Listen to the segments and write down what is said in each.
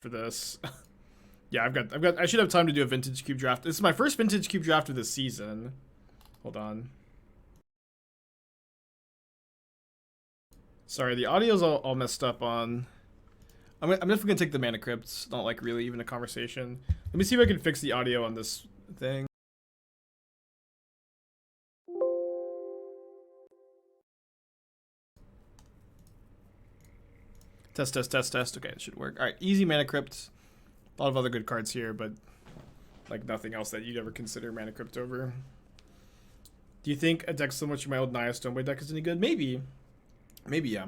for this. Yeah, I should have time to do a vintage cube draft. This is my first vintage cube draft of this season. Hold on. Sorry, the audio's all messed up on. I'm definitely gonna take the mana crypts. Not like really even a conversation. Let me see if I can fix the audio on this thing. Test, test, test, test. Okay, it should work. All right, easy mana crypt. A lot of other good cards here, but like nothing else that you'd ever consider mana crypt over. Do you think a deck similar to my old Naya Stoneblade deck is any good? Maybe. Maybe, yeah.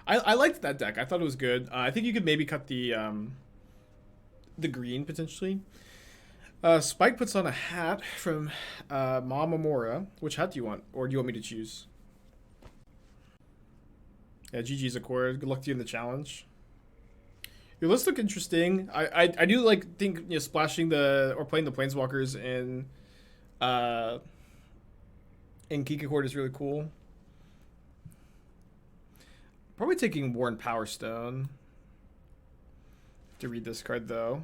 I liked that deck. I thought it was good. I think you could maybe cut the green, potentially. Spike puts on a hat from Mamamora. Which hat do you want? Or do you want me to choose? Yeah, GG's Accord. Good luck to you in the challenge. Your list look interesting. I do think splashing or playing the planeswalkers in Geek Accord is really cool. Probably taking Worn Power Stone. Have to read this card though.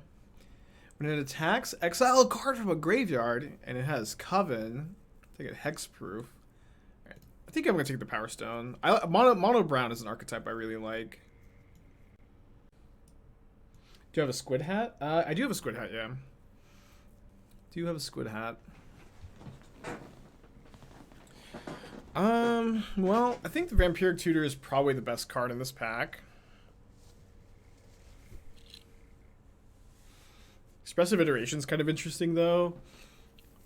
When it attacks, exile a card from a graveyard, and it has Coven. Take it hexproof. Right. I think I'm gonna take the Power Stone. Mono Brown is an archetype I really like. Do you have a squid hat? I do have a squid hat, yeah. Do you have a squid hat? Well, I think the Vampiric Tutor is probably the best card in this pack. Expressive Iteration's kind of interesting, though.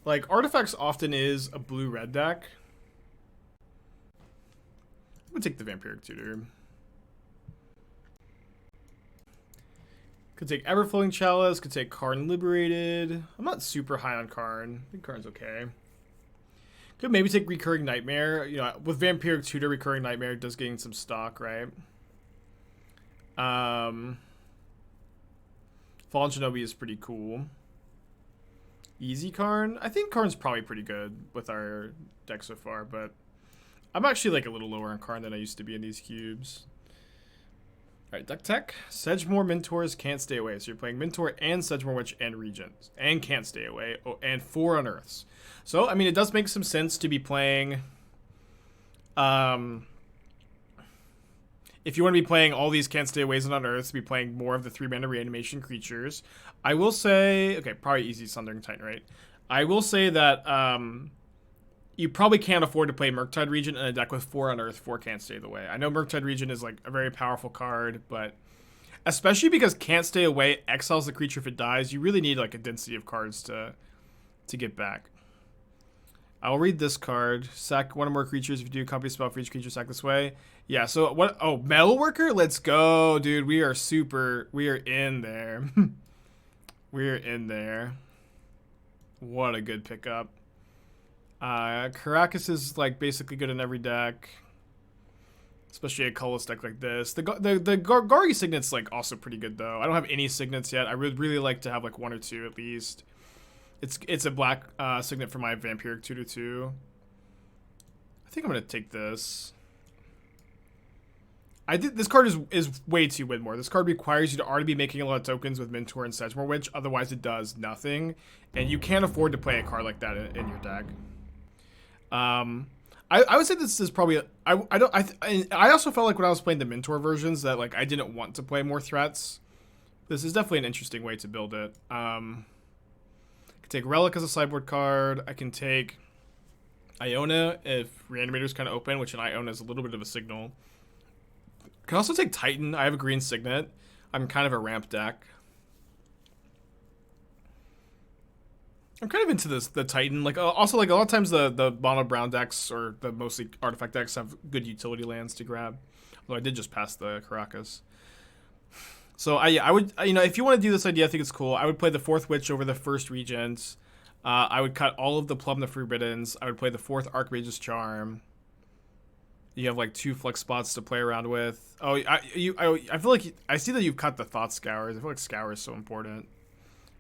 Like, Artifacts often is a blue-red deck. I would take the Vampiric Tutor. Could take Everflowing Chalice, could take Karn Liberated. I'm not super high on Karn. I think Karn's okay. Could maybe take Recurring Nightmare. You know, with Vampiric Tutor, Recurring Nightmare does gain some stock, right? Fallen Shinobi is pretty cool. Easy Karn. I think Karn's probably pretty good with our deck so far, but I'm actually like a little lower on Karn than I used to be in these cubes. Alright, deck tech. Sedgemoor Mentors can't stay away. So you're playing Mentor and Sedgemoor Witch and Regent. And can't stay away. Oh, and 4 Unearths. So, I mean, it does make some sense to be playing... if you want to be playing all these can't stay aways and unearths, be playing more of the 3-mana reanimation creatures. I will say... Okay, probably easy Sundering Titan, right? I will say that... you probably can't afford to play Murktide Regent in a deck with 4 Unearth, 4 Can't Stay Away. I know Murktide Regent is like a very powerful card, but especially because Can't Stay Away exiles the creature if it dies, you really need like a density of cards to get back. I'll read this card. Sack one or more creatures if you do copy spell for each creature sack this way. Yeah, so what? Oh, Metalworker? Let's go, dude. We are in there. We're in there. What a good pickup. Caracas is like basically good in every deck, especially a colorless deck like this. The Gari Signet's like also pretty good though. I don't have any Signets yet. I would really like to have like 1 or 2 at least. It's a black Signet for my Vampiric Tutor too. I think I'm gonna take this. This card is way too win more. This card requires you to already be making a lot of tokens with Mentor and Sedgemoor Witch. Otherwise, it does nothing, and you can't afford to play a card like that in your deck. I would say this is probably I also felt like when I was playing the Mentor versions that like I didn't want to play more threats. This is definitely an interesting way to build it. I can take Relic as a sideboard card. I can take Iona if Reanimator's kind of open, which an Iona is a little bit of a signal. Can also take Titan. I have a green Signet. I'm kind of a ramp deck. I'm kind of into the Titan. Like also like a lot of times the mono brown decks or the mostly artifact decks have good utility lands to grab. Although I did just pass the Caracas. So I would if you want to do this idea, I think it's cool. I would play the 4th Witch over the 1st Regent. I would cut all of the Plum the Forbiddens. I would play the 4th Archmage's Charm. You have like 2 flex spots to play around with. Oh, I feel like I see that you've cut the Thought Scours. I feel like Scour is so important.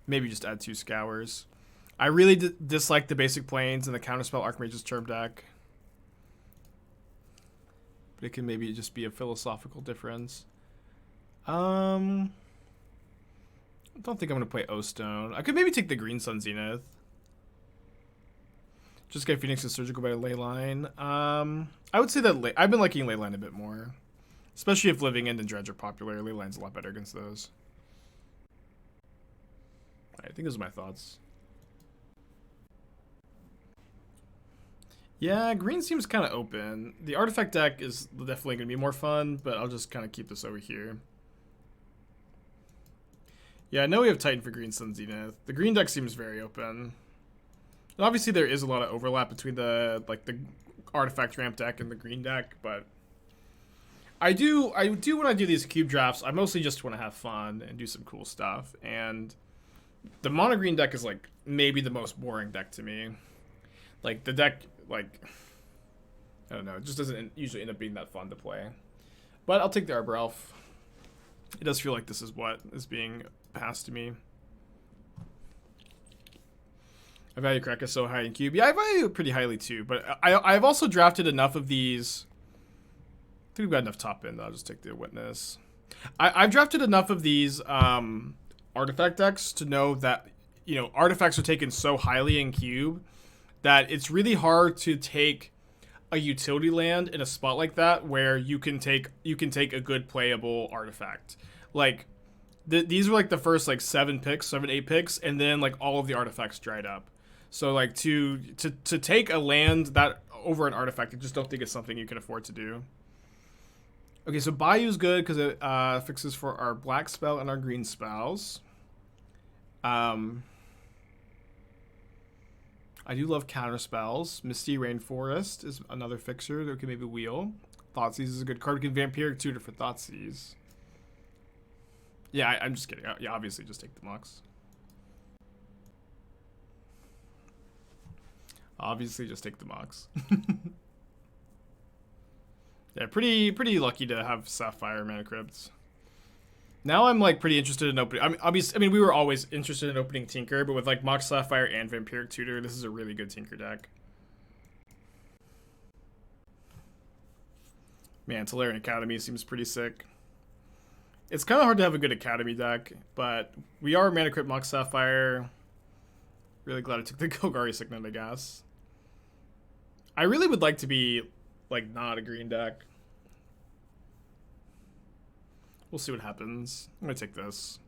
Maybe just add 2 Scours. I really dislike the basic planes and the counterspell Archmage's Charm deck. But it can maybe just be a philosophical difference. I don't think I'm going to play O-Stone. I could maybe take the Green Sun Zenith. Just get Phoenix's Surgical by Leyline. I would say that I've been liking Leyline a bit more. Especially if Living End and Dredge are popular. Leyline's a lot better against those. I think those are my thoughts. Yeah, green seems kind of open. The artifact deck is definitely going to be more fun, but I'll just kind of keep this over here. Yeah, I know we have Titan for Green Sun Zenith. The green deck seems very open. And obviously there is a lot of overlap between the artifact ramp deck and the green deck, but I do when I do these cube drafts, I mostly just want to have fun and do some cool stuff. And the mono green deck is like maybe the most boring deck to me. Like the deck, like I don't know, it just doesn't usually end up being that fun to play. But I'll take the Arbor Elf. It does feel like this is what is being passed to me. I value Kraka so high in cube. Yeah, I value it pretty highly too. But I've also drafted enough of these. I think we've got enough top end. I'll just take the Witness. I've drafted enough of these artifact decks to know that, you know, artifacts are taken so highly in cube that it's really hard to take a utility land in a spot like that where you can take a good playable artifact. Like these were like the first like 7, 8 picks, and then like all of the artifacts dried up. So like to take a land that over an artifact, I just don't think it's something you can afford to do. Okay, so Bayou's good because it fixes for our black spell and our green spells. I do love counter spells. Misty Rainforest is another fixer that we can maybe wheel. Thoughtseize is a good card. We can Vampiric Tutor for Thoughtseize. Yeah, I'm just kidding. Yeah, obviously just take the Mux. Obviously just take the Mux. Yeah, pretty lucky to have Sapphire Mana Crypts. Now I'm like pretty interested in opening. I mean, we were always interested in opening Tinker, but with like Mox Sapphire and Vampiric Tutor, this is a really good Tinker deck. Man, Tolarian Academy seems pretty sick. It's kind of hard to have a good Academy deck, but we are Mana Crypt Mox Sapphire. Really glad I took the Golgari Signet, I guess. I really would like to be like not a green deck. We'll see what happens. I'm going to take this.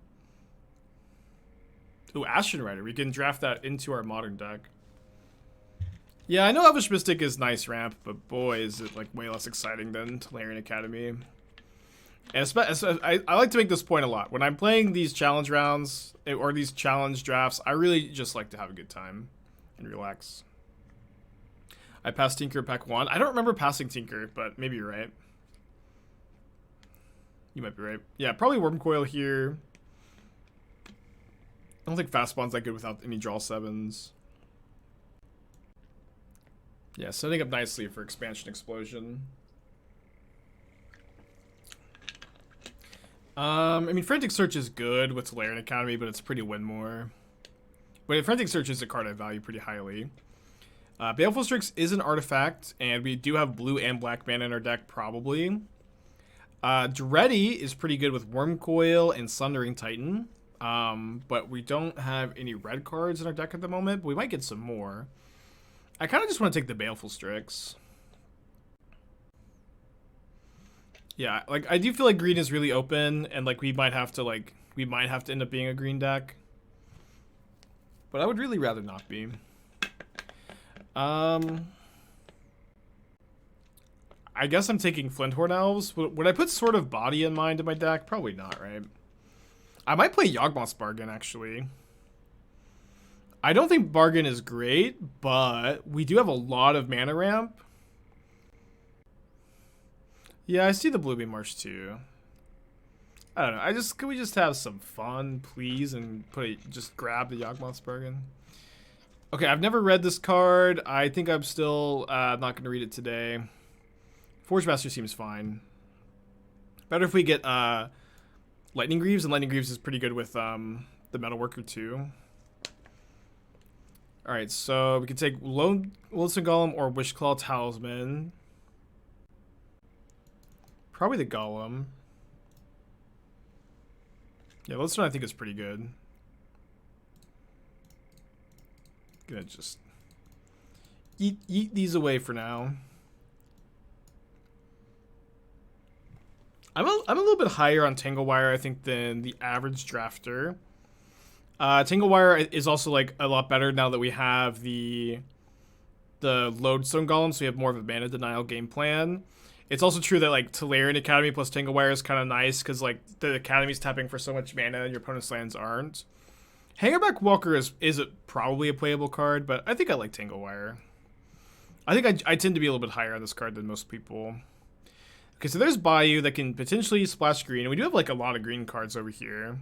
Ooh, Ashen Rider. We can draft that into our modern deck. Yeah, I know Elvish Mystic is nice ramp, but boy, is it like way less exciting than Tolarian Academy. And I like to make this point a lot. When I'm playing these challenge rounds, or these challenge drafts, I really just like to have a good time and relax. I passed Tinker pack 1. I don't remember passing Tinker, but maybe you're right. You might be right. Yeah, probably Wormcoil here. I don't think Fast Spawn's that good without any draw 7s. Yeah, setting up nicely for Expansion Explosion. I mean, Frantic Search is good with Tolarian Academy, but it's pretty Winmore. But Frantic Search is a card I value pretty highly. Baleful Strix is an artifact, and we do have blue and black mana in our deck, probably. Dreddy is pretty good with Wormcoil and Sundering Titan, but we don't have any red cards in our deck at the moment, but we might get some more. I kind of just want to take the Baleful Strix. Yeah, like I do feel like green is really open, and like we might have to end up being a green deck, but I would really rather not be. I guess I'm taking Flinthorn Elves. Would I put Sword of Body in mind in my deck? Probably not, right? I might play Yawgmoth's Bargain, actually. I don't think Bargain is great, but we do have a lot of mana ramp. Yeah, I see the Bluebeam March too. I don't know. Can we just have some fun, please, and just grab the Yawgmoth's Bargain? Okay, I've never read this card. I think I'm still not going to read it today. Forge Master seems fine. Better if we get Lightning Greaves, and Lightning Greaves is pretty good with the Metalworker too. Alright, so we can take Lonesome Golem or Wishclaw Talisman. Probably the Golem. Yeah, Lodestone I think is pretty good. Gonna just eat these away for now. I'm a little bit higher on Tanglewire, I think, than the average drafter. Tanglewire is also like a lot better now that we have the Lodestone Golem, so we have more of a mana denial game plan. It's also true that like Tolarian Academy plus Tanglewire is kind of nice because like the Academy's tapping for so much mana and your opponent's lands aren't. Hangerback Walker is probably a playable card, but I think I like Tanglewire. I think I tend to be a little bit higher on this card than most people. Okay, so there's Bayou that can potentially splash green, and we do have like a lot of green cards over here.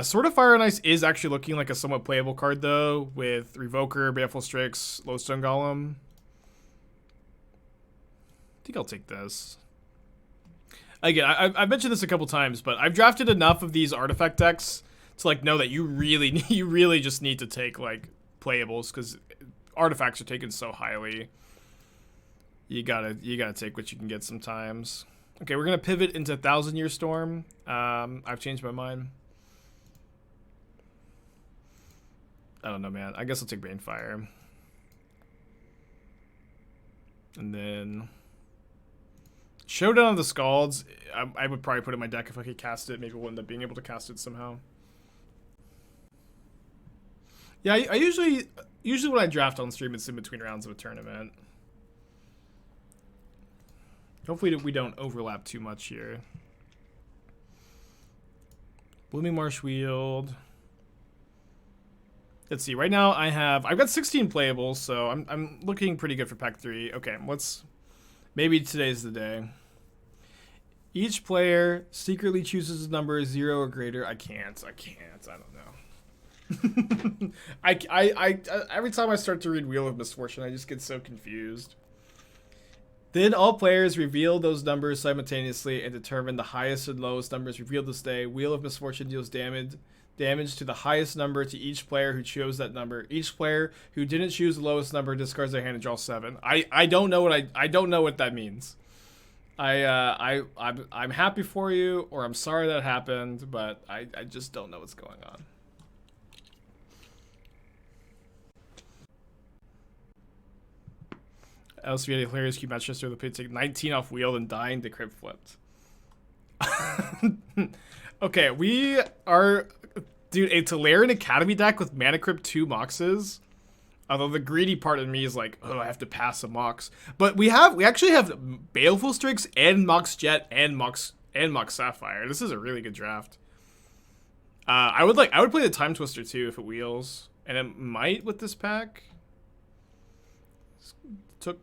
Sword of Fire and Ice is actually looking like a somewhat playable card though, with Revoker, Baleful Strix, Lodestone Golem. I think I'll take this. Again, I've mentioned this a couple times, but I've drafted enough of these artifact decks to like know that you really just need to take like playables because artifacts are taken so highly. You gotta take what you can get sometimes. Okay, we're gonna pivot into 1,000 Year Storm. I've changed my mind. I don't know, man. I guess I'll take Banefire. And then Showdown of the Scalds. I would probably put it in my deck if I could cast it. Maybe we'll end up being able to cast it somehow. Yeah, I usually when I draft on stream, it's in between rounds of a tournament. Hopefully we don't overlap too much here. Blooming Marsh Wield. Let's see. Right now I've got 16 playables, so I'm looking pretty good for pack 3. Okay, maybe today's the day. Each player secretly chooses a number 0 or greater. I can't. I don't know. I every time I start to read Wheel of Misfortune, I just get so confused. Then all players reveal those numbers simultaneously and determine the highest and lowest numbers revealed this day. Wheel of Misfortune deals damage to the highest number to each player who chose that number. Each player who didn't choose the lowest number discards their hand and draws 7. I don't know what I don't know what that means. I'm happy for you, or I'm sorry that happened, but I just don't know what's going on. LCV hilarious cube match yesterday. The pit take 19 off wheel and dying to crypt flipped. Okay, we are, dude, a Tolarian Academy deck with Mana Crypt 2 Moxes. Although the greedy part of me is like, oh, I have to pass a Mox. But we actually have Baleful Strix and Mox Jet and Mox Sapphire. This is a really good draft. I would play the Time Twister too if it wheels, and it might with this pack. Took.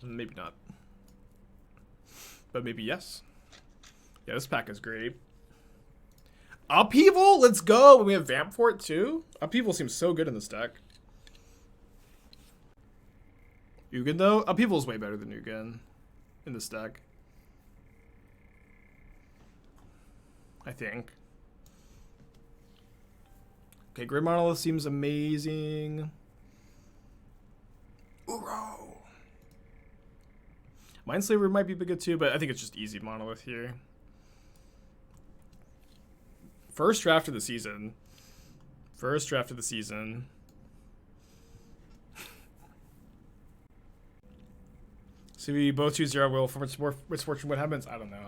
Maybe not. But maybe yes. Yeah, this pack is great. Upheaval, let's go. We have Vamp for it too. Upheaval seems so good in this deck. Ugin though, Upheaval is way better than Ugin in this deck. I think. Okay, Grid Monolith seems amazing. Uro. Mindslaver might be good too, but I think it's just easy Monolith here. First draft of the season. So we both choose 0 will for misfortune. What happens? I don't know.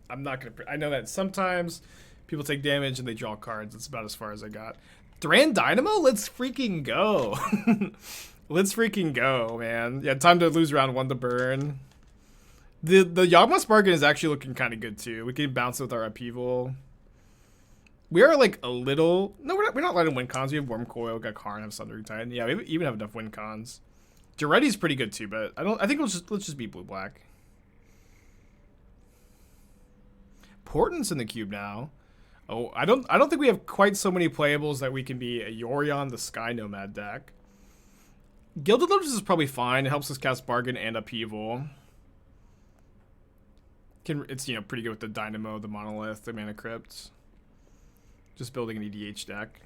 I'm not gonna. I know that sometimes people take damage and they draw cards. That's about as far as I got. Duran Dynamo. Let's freaking go. Let's freaking go, man. Yeah, time to lose round 1 to burn. The Yawgmoth's Bargain is actually looking kind of good too. We can bounce with our Upheaval. We are like a little. No, we're not letting win cons. We have Worm Coil, we got Karn, have Sundering Titan. Yeah, we even have enough win cons. Duretti's pretty good too, but I think let's just be blue black. Portent's in the cube now. Oh, I don't think we have quite so many playables that we can be a Yorion the Sky Nomad deck. Gilded Lotus is probably fine. It helps us cast Bargain and Upheaval. It's pretty good with the Dynamo, the Monolith, the Mana Crypt. Just building an EDH deck.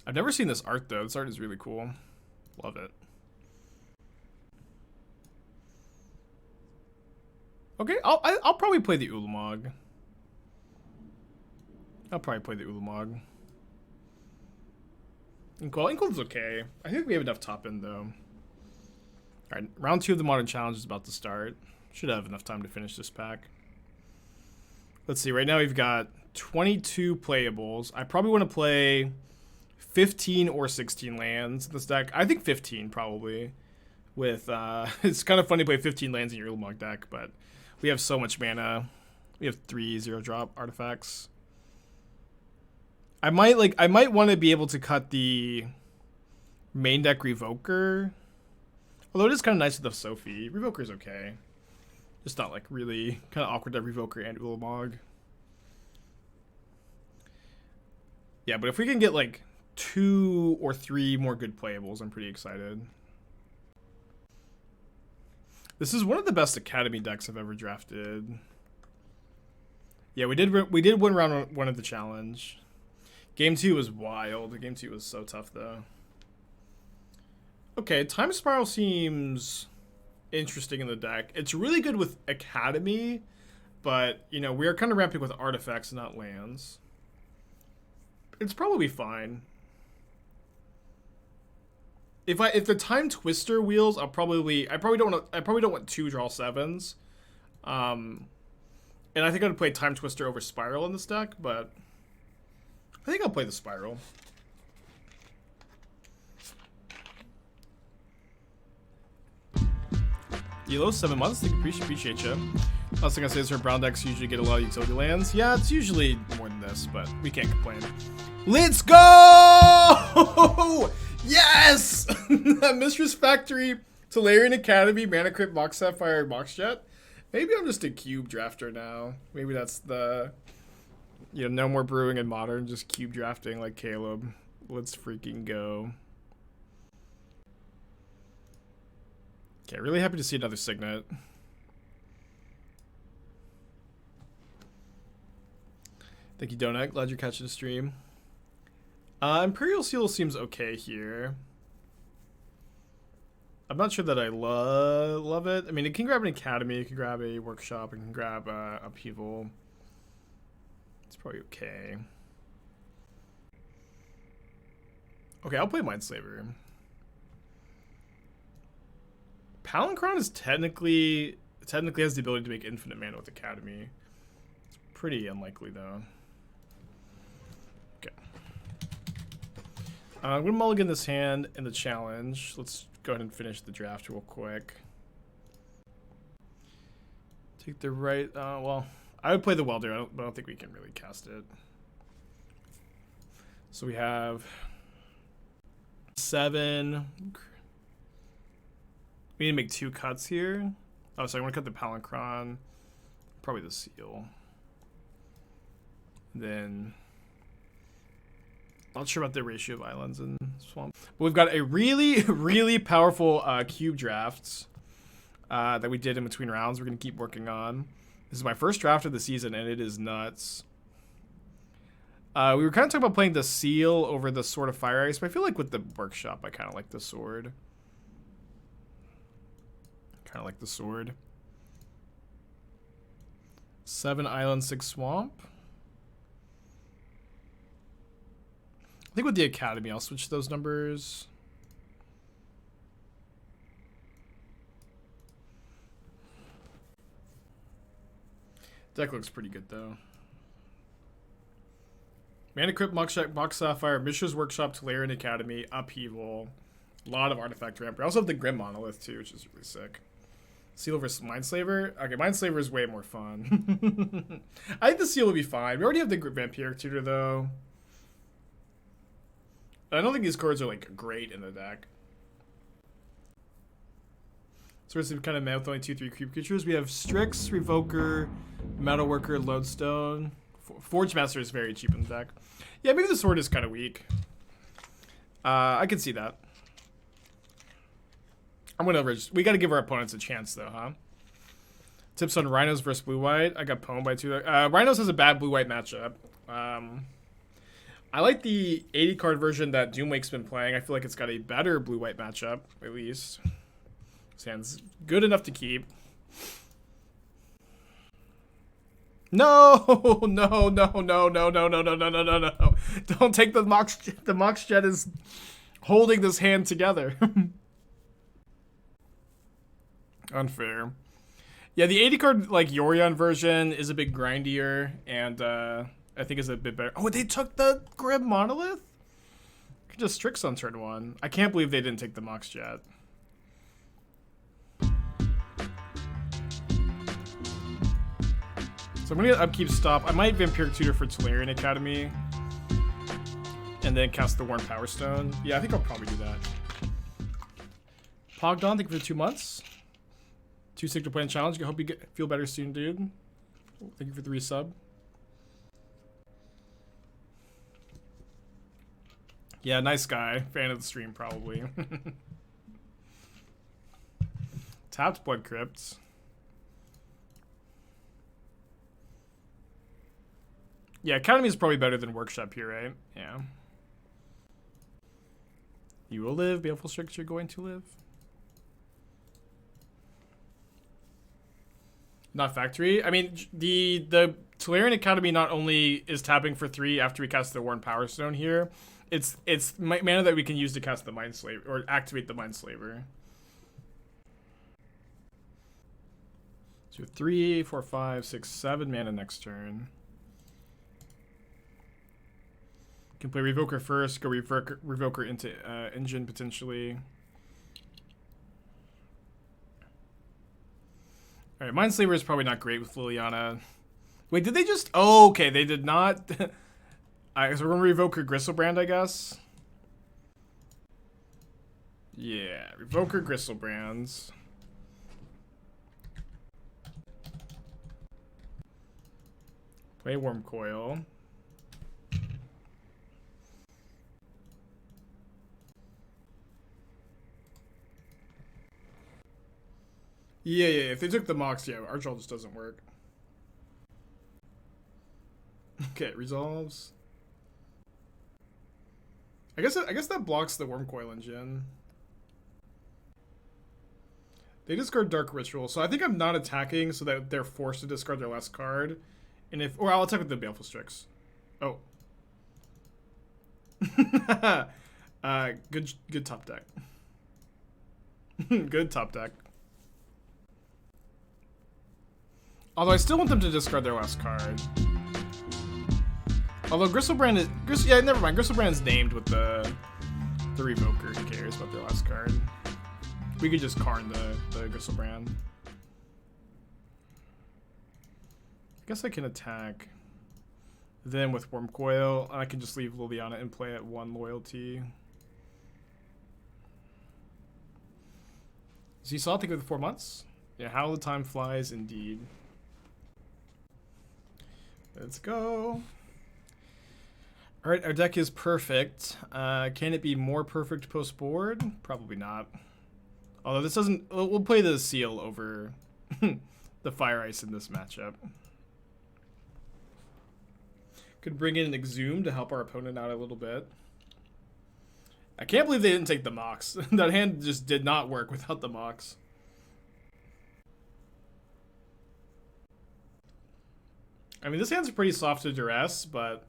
I've never seen this art though. This art is really cool. Love it. Okay, I'll probably play the Ulamog. I'll probably play the Ulamog. Inkle's okay. I think we have enough top end though. Alright, round 2 of the Modern Challenge is about to start. Should have enough time to finish this pack. Let's see, right now we've got 22 playables. I probably want to play 15 or 16 lands in this deck. I think 15 probably. With it's kind of funny to play 15 lands in your Ulamog deck, but we have so much mana. We have 3 0-drop artifacts. I might want to be able to cut the main deck Revoker. Although it is kind of nice with the Sophie. Revoker's okay. Just not like really kind of awkward to have Revoker and Ulamog. Yeah, but if we can get like 2 or 3 more good playables, I'm pretty excited. This is one of the best Academy decks I've ever drafted. Yeah, we did win round 1 of the challenge. Game 2 was wild. Game 2 was so tough though. Okay, Time Spiral seems interesting in the deck. It's really good with Academy, but you know, we are kind of ramping with artifacts, not lands. It's probably fine. If the Time Twister wheels, I probably don't want 2 draw 7s. And I think I'd play Time Twister over Spiral in this deck, but I think I'll play the Spiral. Elo, 7 months. Appreciate you. Last thing I say is her brown decks usually get a lot of utility lands. Yeah, it's usually more than this, but we can't complain. Let's go! Yes! Mistress Factory, Tolarian Academy, Mana Crypt, Mox Sapphire, Mox Jet. Maybe I'm just a cube drafter now. Maybe that's the, you know, no more brewing in Modern, just cube drafting like Caleb. Let's freaking go. Okay, really happy to see another Signet. Thank you, Donut. Glad you're catching the stream. Imperial Seal seems okay here. I'm not sure that I love it. I mean, it can grab an Academy, it can grab a Workshop, it can grab Upheaval. It's probably okay. Okay, I'll play Mindslaver. Palancron is technically has the ability to make infinite mana with Academy. It's pretty unlikely though. Okay. I'm gonna mulligan this hand in the challenge. Let's go ahead and finish the draft real quick. Take the right. Well, I would play the Welder, but I don't think we can really cast it. So we have 7. We need to make 2 cuts here. Oh, so I want to cut the Palancron, probably the Seal. Then, not sure about the ratio of islands and swamp. But we've got a really, really powerful cube drafts that we did in between rounds. We're going to keep working on. This is my first draft of the season, and it is nuts. We were kind of talking about playing the Seal over the Sword of Fire Ice, but I feel like with the Workshop, I kind of like the Sword. Kind of like the Sword. 7 island, 6 swamp. I think with the Academy, I'll switch those numbers. Deck looks pretty good though. Mana Crypt, Mox Sapphire, Mishra's Workshop, Tolarian Academy, Upheaval. A lot of artifact ramp. We also have the Grim Monolith too, which is really sick. Seal versus Mindslaver. Okay, Mindslaver is way more fun. I think the Seal will be fine. We already have the Vampiric Tutor though. I don't think these cards are like great in the deck. So we're kind of met with only 2-3 creep creatures. We have Strix, Revoker, Metalworker, Lodestone. Forge Master is very cheap in the deck. Yeah, maybe the Sword is kind of weak. I can see that. I'm gonna we gotta give our opponents a chance though, huh? Tips on Rhinos versus Blue White. I got pwned by 2. Rhinos has a bad Blue White matchup. I like the 80 card version that Doomwake's been playing. I feel like it's got a better Blue White matchup, at least. This hand's good enough to keep. No, no, no, no, no, no, no, no, no, no, no, no. Don't take the Mox. The Mox Jet is holding this hand together. Unfair. Yeah, the 80 card, like, Yorion version is a bit grindier, and I think is a bit better. Oh, they took the Grim Monolith? You could just Strix on turn 1. I can't believe they didn't take the Mox Jet. So I'm gonna get Upkeep Stop. I might Vampiric Tutor for Tolarian Academy. And then cast the Worn Power Stone. Yeah, I think I'll probably do that. Pogdon, thank you for the 2 months. 2 Sick to Plan Challenge. I hope you feel better soon, dude. Thank you for the resub. Yeah, nice guy. Fan of the stream, probably. Tapped Blood Crypt. Yeah, Academy is probably better than Workshop here, right? Yeah. You will live. Baleful Strix, you're going to live. Not Factory. I mean, the Tolarian Academy not only is tapping for 3 after we cast the Worn Power Stone here, it's mana that we can use to cast the Mind Slaver or activate the Mind Slaver. So 3, 4, 5, 6, 7 mana next turn. Can play Revoker first, go Revoker into Engine potentially. Alright, Mind Slaver is probably not great with Liliana. Wait, did they just... Oh, okay, they did not... Alright, so we're going to Revoker Gristlebrand, I guess. Yeah, Revoker Gristlebrand's. Play Worm Coil. Yeah, if they took the Mox, yeah, Archal just doesn't work. Okay, it resolves. I guess that blocks the Worm Coil Engine. They discard Dark Ritual, so I think I'm not attacking so that they're forced to discard their last card. And if... Or I'll attack with the Baleful Strix. Oh. Good top deck. Good top deck. Although I still want them to discard their last card. Although Gristlebrand is... yeah, never mind. Gristlebrand is named with the Revoker. Who cares about their last card? We could just Karn the Gristlebrand. I guess I can attack them with Worm Coil. I can just leave Liliana in play at 1 loyalty. So you saw it take with 4 months? Yeah, how the time flies indeed. Let's go. Alright, our deck is perfect. Can it be more perfect post-board? Probably not. Although this doesn't... We'll play the Seal over the Fire Ice in this matchup. Could bring in an Exhume to help our opponent out a little bit. I can't believe they didn't take the Mox. That hand just did not work without the Mox. I mean, this hand's pretty soft to duress, but...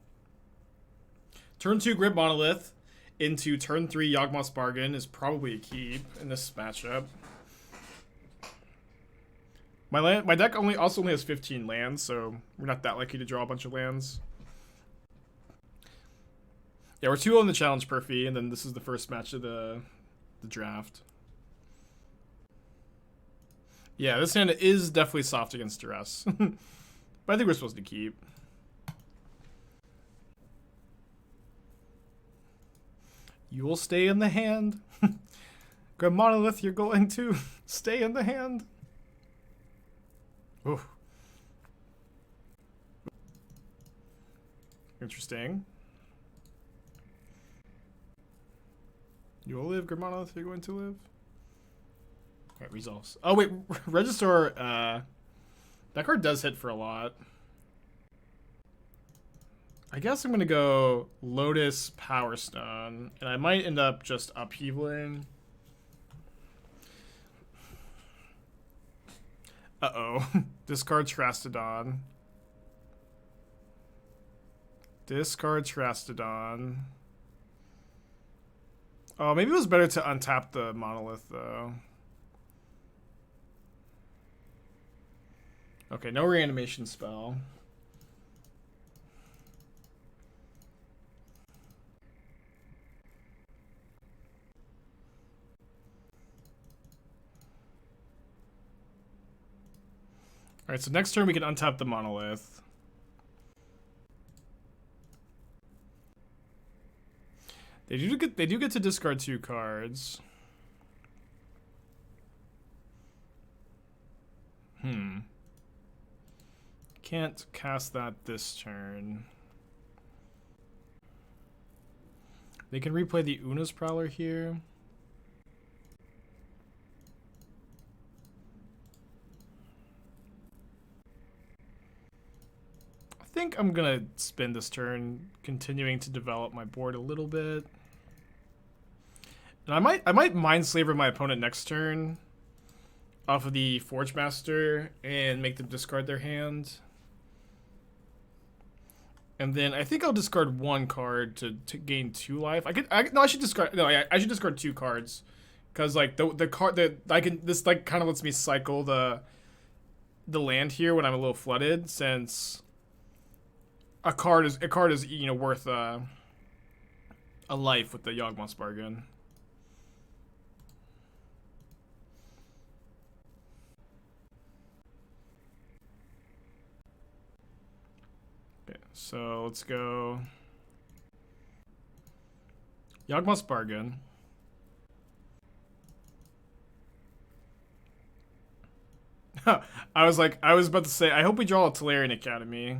Turn 2 Grim Monolith into turn 3 Yawgmoth's Bargain is probably a keep in this matchup. My deck also only has 15 lands, so we're not that likely to draw a bunch of lands. Yeah, we're 2-0 in the challenge, Perfy, and then this is the first match of the draft. Yeah, this hand is definitely soft against duress. But I think we're supposed to keep. You will stay in the hand. Grim Monolith, you're going to stay in the hand. Ooh. Interesting. You will live, Grim Monolith, you're going to live. Alright, resolves. Oh wait, Regisaur, that card does hit for a lot. I guess I'm going to go Lotus Power Stone, and I might end up just upheavaling. Uh-oh. Discard Trastodon. Discard Trastodon. Oh, maybe it was better to untap the monolith, though. Okay, no reanimation spell. Alright, so next turn we can untap the monolith. They do get to discard 2 cards. Can't cast that this turn. They can replay the Una's Prowler here. I think I'm gonna spin this turn, continuing to develop my board a little bit. And I might Mindslaver my opponent next turn off of the Forge Master and make them discard their hand. And then I think I'll discard 1 card to gain 2 life. I should discard I should discard 2 cards. Cause like the card that I can, this like kind of lets me cycle the land here when I'm a little flooded, since a card is you know worth a life with the Yawgmoth's Bargain. Okay, so let's go Yawgmoth's Bargain. I was about to say, I hope we draw a Tolarian Academy.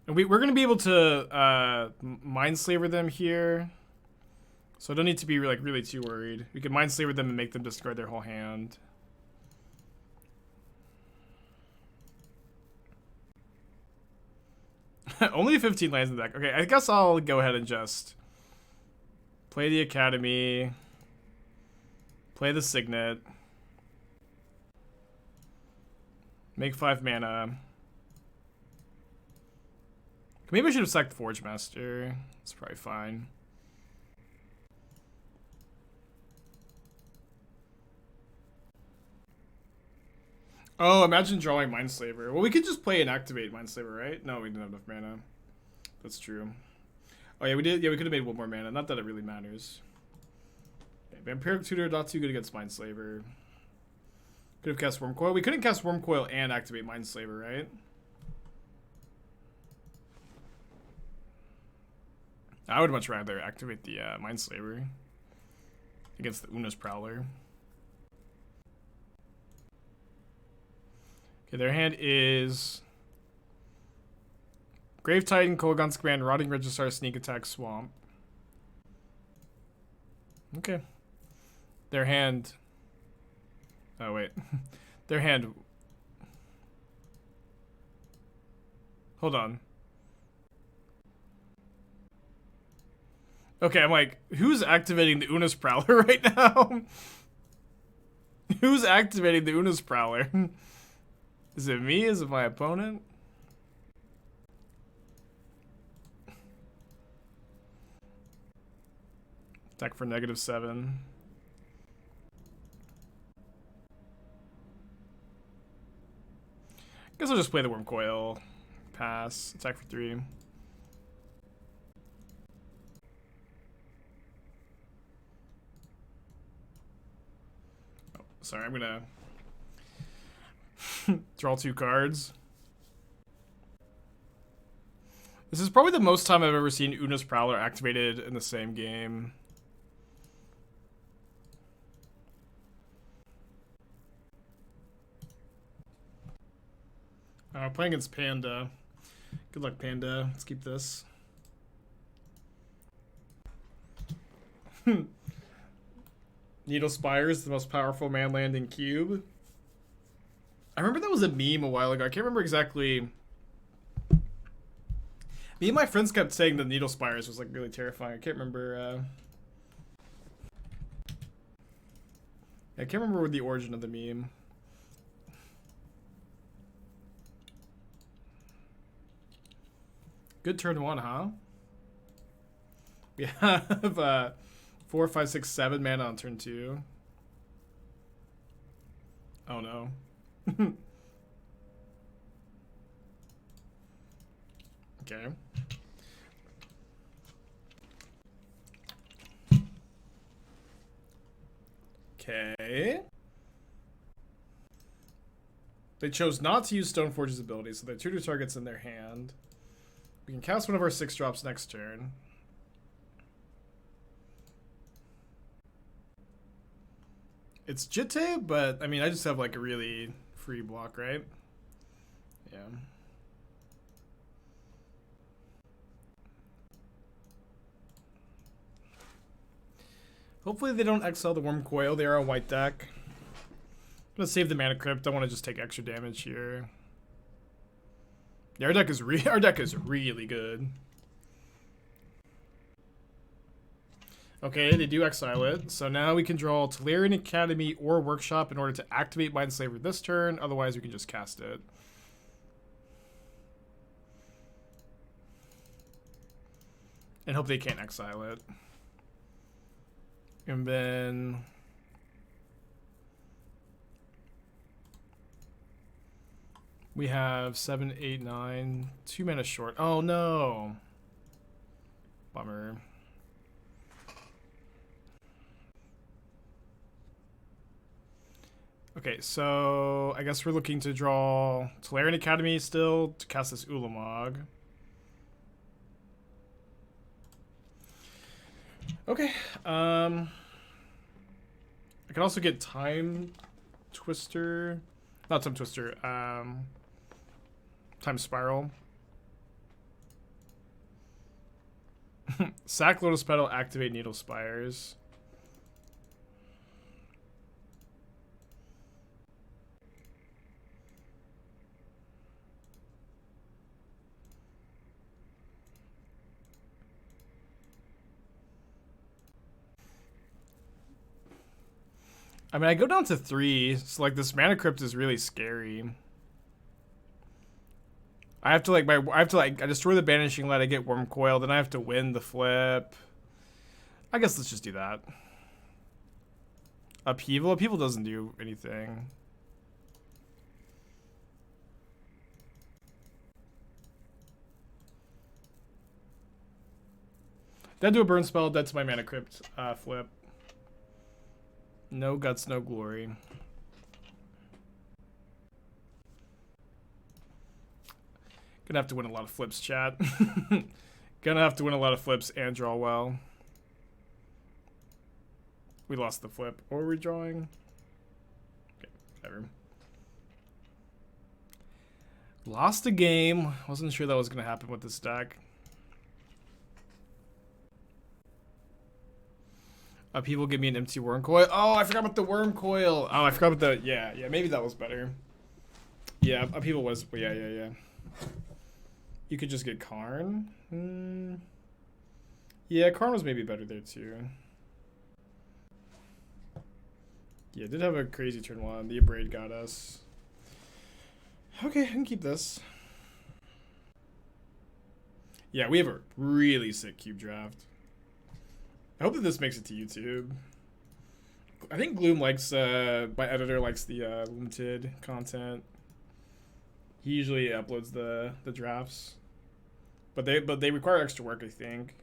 And we're going to be able to Mindslaver them here. So I don't need to be like really too worried. We can Mindslaver them and make them discard their whole hand. Only 15 lands in the deck. Okay, I guess I'll go ahead and just play the Academy. Play the Signet. Make 5 mana. Maybe I should have sacked Forge Master. It's probably fine. Oh, imagine drawing Mindslaver. Well, we could just play and activate Mindslaver, right? No, we didn't have enough mana. That's true. Oh yeah, we did. Yeah, we could have made 1 more mana. Not that it really matters. Vampiric Tutor, not too good against Mindslaver. Could have cast Wormcoil. We couldn't cast Wormcoil and activate Mindslaver, right? I would much rather activate the Mindslaver against the Una's Prowler. Okay, their hand is Grave Titan, Kolaghan's Command, Rotting Registrar, Sneak Attack, Swamp. Okay. Their hand... Oh, wait. Their hand... Hold on. Okay, I'm like, who's activating the Una's Prowler right now? Who's activating the Una's Prowler? Is it me? Is it my opponent? Attack for -7. Guess I'll just play the Wormcoil. Pass. Attack for 3. Oh, sorry, I'm gonna draw 2 cards. This is probably the most time I've ever seen Una's Prowler activated in the same game. Playing against Panda. Good luck, Panda. Let's keep this. Needle Spire is the most powerful man land in Cube. I remember that was a meme a while ago. I can't remember exactly. Me and my friends kept saying the Needle Spires was like really terrifying. I can't remember. I can't remember the origin of the meme. Good turn one, huh? We have 4, 5, 6, 7 mana on turn 2. Oh no. Okay. Okay. They chose not to use Stoneforge's ability, so they have 2 targets in their hand. We can cast one of our 6 drops next turn. It's Jitte, but I mean, I just have like a really free block, right? Yeah. Hopefully they don't exile the Worm Coil. They are a white deck. I'm gonna save the Mana Crypt. I want to just take extra damage here. Yeah, our deck is really good. Okay, they do exile it. So now we can draw Tolarian Academy or Workshop in order to activate Mindslaver this turn. Otherwise, we can just cast it. And hope they can't exile it. And then... we have 7, 8, 9. 2 mana short. Oh, no. Bummer. Okay, so I guess we're looking to draw Tolarian Academy still to cast this Ulamog. Okay, I can also get Time Twister, not Time Twister, Time Spiral. Sack Lotus Petal, activate Needle Spires. I mean, I go down to 3, so like this Mana Crypt is really scary. I have to like I destroy the Banishing Light, I get Worm Coil, then I have to win the flip. I guess let's just do that. Upheaval doesn't do anything. Then do a burn spell, dead to my Mana Crypt flip. No guts, no glory. Gonna have to win a lot of flips, chat. Gonna have to win a lot of flips and draw well. We lost the flip. What were we drawing? Okay, whatever. Lost a game. Wasn't sure that was gonna happen with this deck. People give me an empty Worm Coil. Oh, I forgot about the Worm Coil. Oh, I forgot about the... Yeah, maybe that was better. Yeah, Upheaval was... Yeah. You could just get Karn. Yeah, Karn was maybe better there, too. Yeah, did have a crazy turn 1. The Abrade got us. Okay, I can keep this. Yeah, we have a really sick cube draft. I hope that this makes it to YouTube. I think Gloom likes, my editor likes the limited content. He usually uploads the drafts, but they require extra work, I think.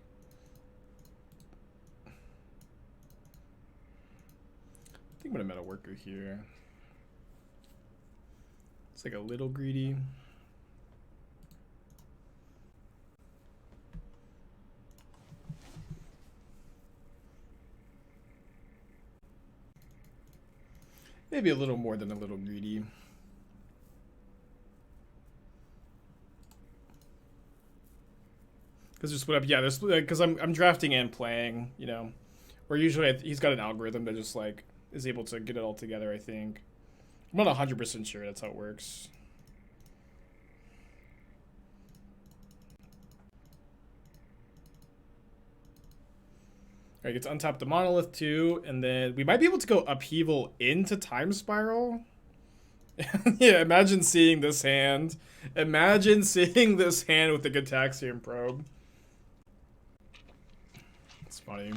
I think I'm gonna meta worker here. It's like a little greedy. Maybe a little more than a little greedy. Because just split up, yeah. There's because I'm drafting and playing, you know. Or usually he's got an algorithm that just like is able to get it all together. I think. I'm not 100% sure that's how it works. Alright, get to untap the Monolith too, and then we might be able to go Upheaval into Time Spiral. Yeah, imagine seeing this hand Imagine seeing this hand with the Gataxian probe. It's funny.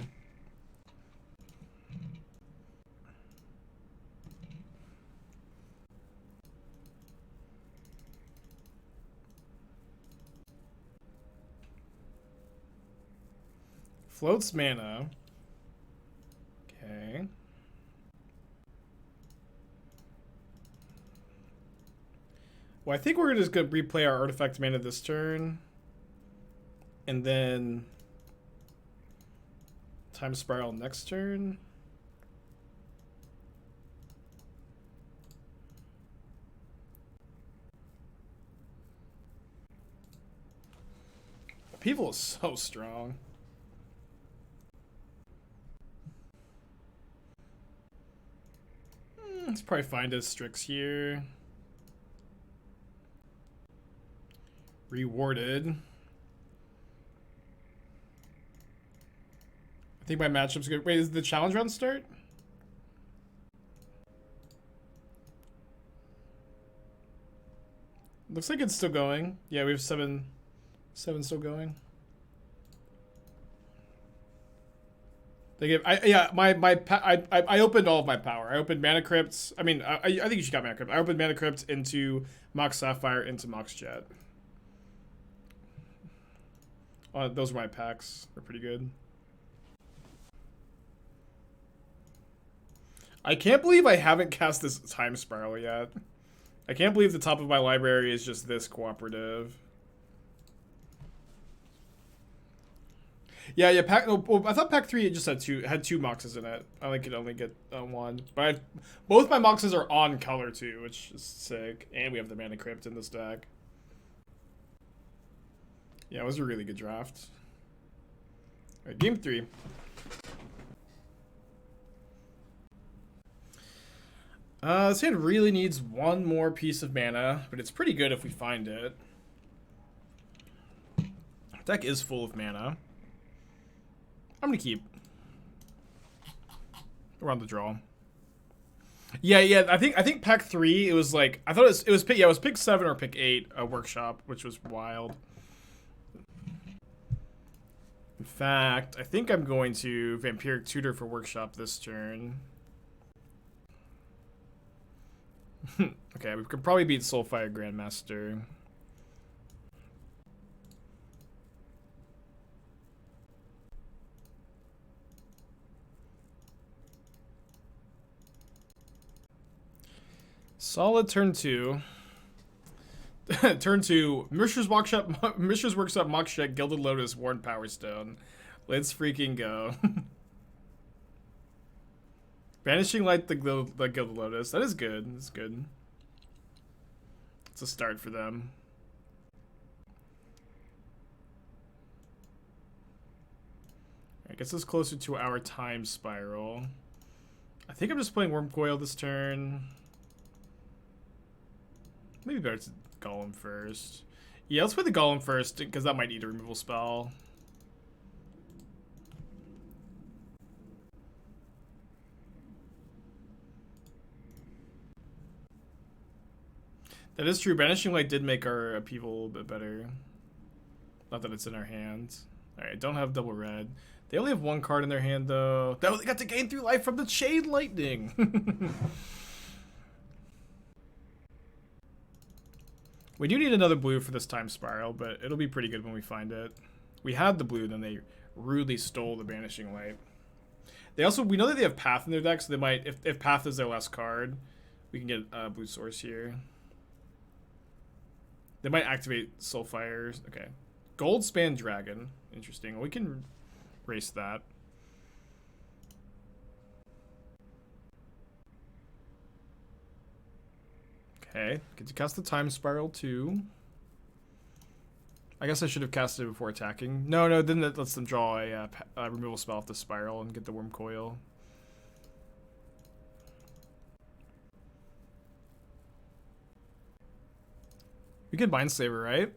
Floats mana. Okay. Well, I think we're just gonna replay our artifact mana this turn. And then Time Spiral next turn. People is so strong. Let's probably find a Strix here. Rewarded. I think my matchup's good. Wait, is the challenge round start? Looks like it's still going. Yeah, we have seven still going. They give I opened all of my power. I opened Mana Crypts. I mean, I think you should got Mana Crypt. I opened Mana Crypt into Mox Sapphire into Mox Jet. Those are my packs. They're pretty good. I can't believe I haven't cast this Time Spiral yet. I can't believe the top of my library is just this cooperative. Yeah. Pack. Oh, I thought pack 3 just had two moxes in it. I could only get one, but both my moxes are on color too, which is sick. And we have the Mana Crypt in this deck. Yeah, it was a really good draft. All right, game 3. This hand really needs one more piece of mana, but it's pretty good if we find it. Deck is full of mana. I'm gonna keep. We're on the draw. Yeah. I think pack 3. It was like I thought it was pick. Yeah, it was pick 7 or pick 8. A workshop, which was wild. In fact, I think I'm going to Vampiric Tutor for workshop this turn. Okay, we could probably beat Soulfire Grandmaster. Solid turn 2. Turn 2. Mishra's Workshop, Mox Jet, Gilded Lotus, Worn Power Stone. Let's freaking go. Banishing Light the Gilded Lotus. That is good. That's good. It's a start for them. I guess it's closer to our Time Spiral. I think I'm just playing Wormcoil this turn. Maybe better to Golem first. Yeah, let's play the Golem first, because that might need a removal spell. That is true. Banishing Light did make our upheaval a little bit better. Not that it's in our hands. Alright, don't have double red. They only have one card in their hand, though. They got to gain 3 life from the Chain Lightning. We do need another blue for this Time Spiral, but it'll be pretty good when we find it. We had the blue, then they rudely stole the Banishing Light. We know that they have Path in their deck, so they might, if Path is their last card, we can get a blue source here. They might activate Soulfires. Okay. Goldspan Dragon. Interesting. We can race that. Okay. Get to cast the Time Spiral too. I guess I should have casted it before attacking. No, then that lets them draw a removal spell off the Spiral and get the Wormcoil. We can Mindslaver, right?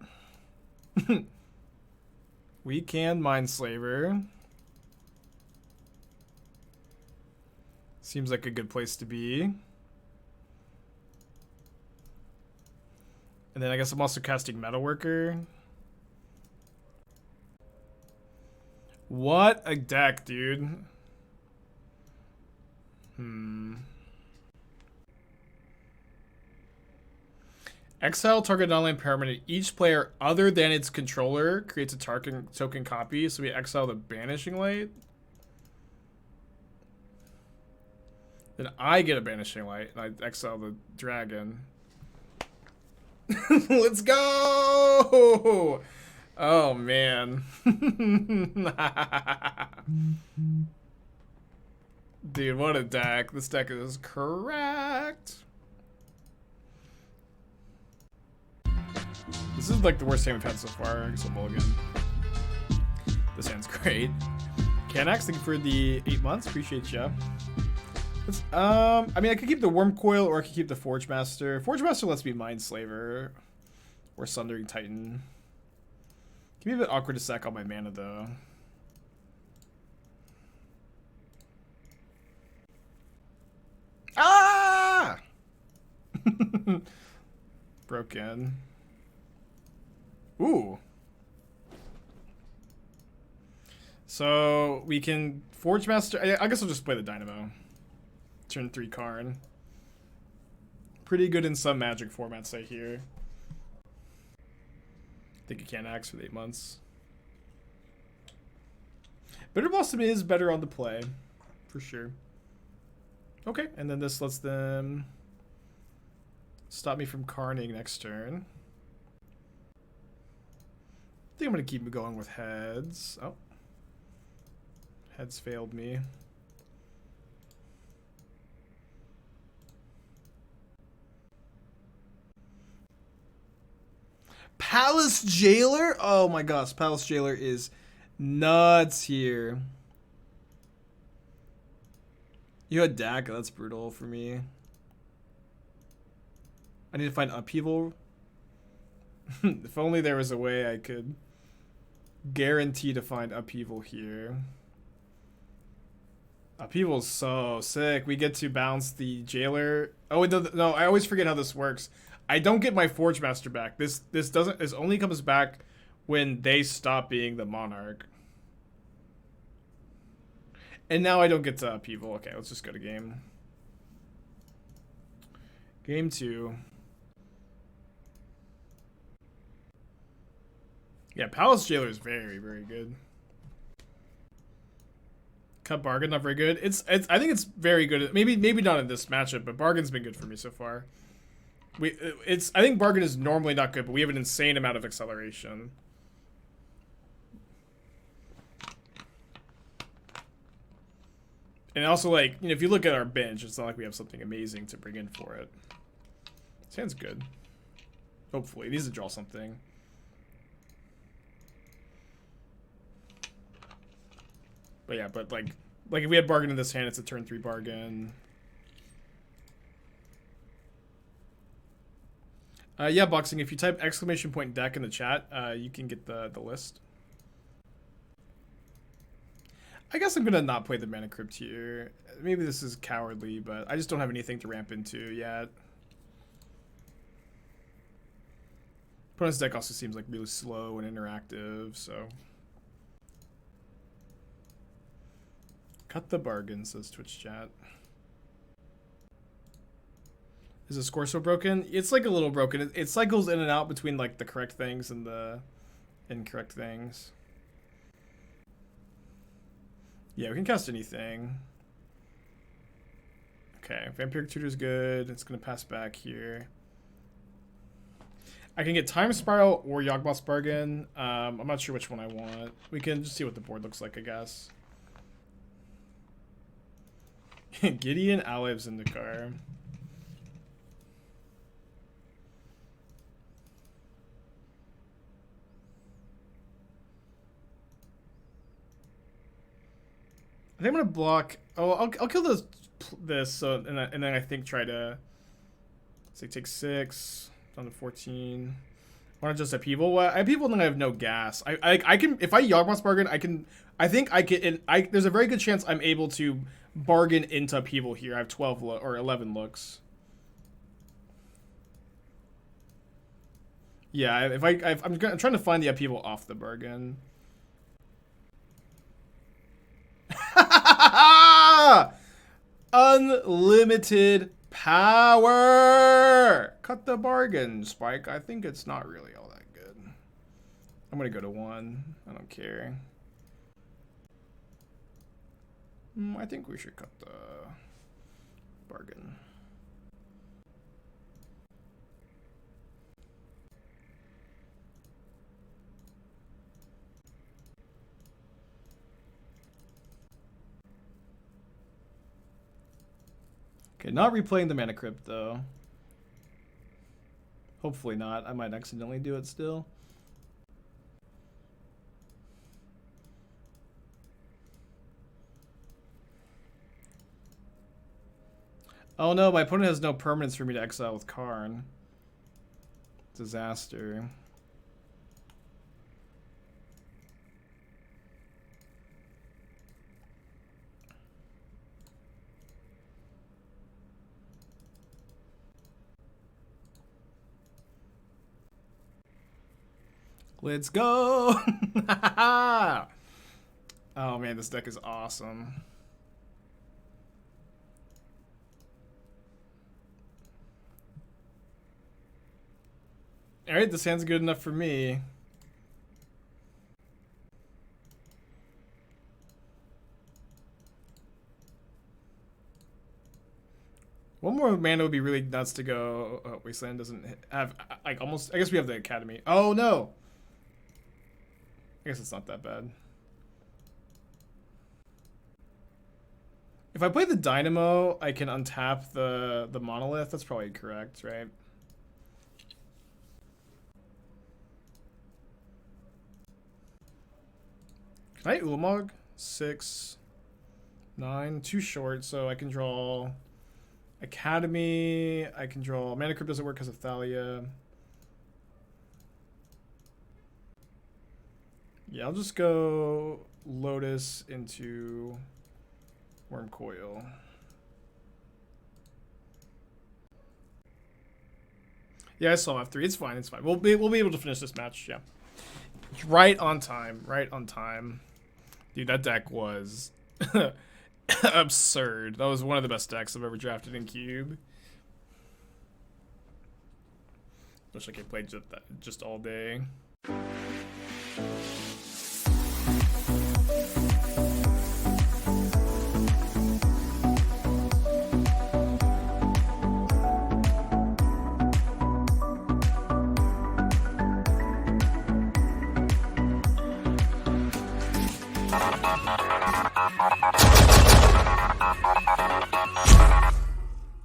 We can Mindslaver. Seems like a good place to be. And then I guess I'm also casting Metalworker. What a deck, dude. Exile target non-land permanent. Each player other than its controller creates a token copy. So we exile the Banishing Light. Then I get a Banishing Light, and I exile the dragon. Let's go! Oh, man. Dude, what a deck. This deck is correct. This is like the worst hand we've had so far. So mulligan. This hand's great. Canax, thank you for the 8 months. Appreciate ya. I mean, I could keep the Worm Coil or I could keep the Forge Master. Forge Master lets me Mind Slaver or Sundering Titan. Can be a bit awkward to sack all my mana though. Ah! Broken. Ooh. So we can Forge Master. I guess I'll just play the Dynamo. Turn 3 Karn. Pretty good in some Magic formats, I hear. I think you can't axe for 8 months. Bitter Blossom is better on the play, for sure. Okay, and then this lets them stop me from Karning next turn. I think I'm going to keep going with heads. Oh. Heads failed me. Palace Jailer? Oh my gosh, Palace Jailer is nuts here. You had Daka, that's brutal for me. I need to find Upheaval. If only there was a way I could guarantee to find Upheaval here. Upheaval's so sick. We get to bounce the Jailer. Oh, no, I always forget how this works. I don't get my Forge Master back. This only comes back when they stop being the Monarch. And now I don't get to Upheaval. Okay, let's just go to game. Game 2. Yeah, Palace Jailer is very, very good. Cut Bargain, not very good. I think it's very good. Maybe not in this matchup, but Bargain's been good for me so far. I think Bargain is normally not good, but we have an insane amount of acceleration. And also, like, you know, if you look at our bench, it's not like we have something amazing to bring in for it. This hand's good. Hopefully. It needs to draw something. But yeah, but like if we had Bargain in this hand, it's a turn 3 Bargain. Yeah, Boxing, if you type !deck in the chat, you can get the list. I guess I'm going to not play the Mana Crypt here. Maybe this is cowardly, but I just don't have anything to ramp into yet. Opponent's deck also seems like really slow and interactive, so... Cut the bargain, says Twitch chat. Is the score so broken? It's like a little broken. It cycles in and out between like the correct things and the incorrect things. Yeah, we can cast anything. Okay, Vampiric Tutor's good. It's gonna pass back here. I can get Time Spiral or Yawgmoth's Bargain. I'm not sure which one I want. We can just see what the board looks like, I guess. Gideon Alev's in the car. I think I'm gonna block. Oh, I'll kill this. So and then I think try to. So take 6 down to 14. I want to just upheaval. Well, upheaval, then I have no gas. I can if I Yawgmoth's Bargain. I think I can. There's a very good chance I'm able to bargain into upheaval here. I have 12 or 11 looks. Yeah, I'm trying to find the upheaval off the bargain. Unlimited power. Cut the bargain, Spike. I think it's not really all that good. I'm gonna go to 1. I don't care. I think we should cut the bargain. Okay, not replaying the Mana Crypt though. Hopefully not. I might accidentally do it still. Oh no, my opponent has no permanents for me to exile with Karn. Disaster. Let's go! Oh man, this deck is awesome. Alright, this hand's good enough for me. One more mana would be really nuts to go. Oh, Wasteland doesn't have, like, almost. I guess we have the Academy. Oh no! I guess it's not that bad. If I play the Dynamo, I can untap the Monolith. That's probably correct, right? Can I Ulamog? 6, 9, too short, so I can draw Academy. I can draw Mana Crypt doesn't work because of Thalia. Yeah, I'll just go Lotus into Worm Coil. Yeah, I saw F3. It's fine. It's fine. We'll be able to finish this match. Yeah, right on time. Right on time. Dude, that deck was absurd. That was one of the best decks I've ever drafted in Cube. Wish I could play just all day.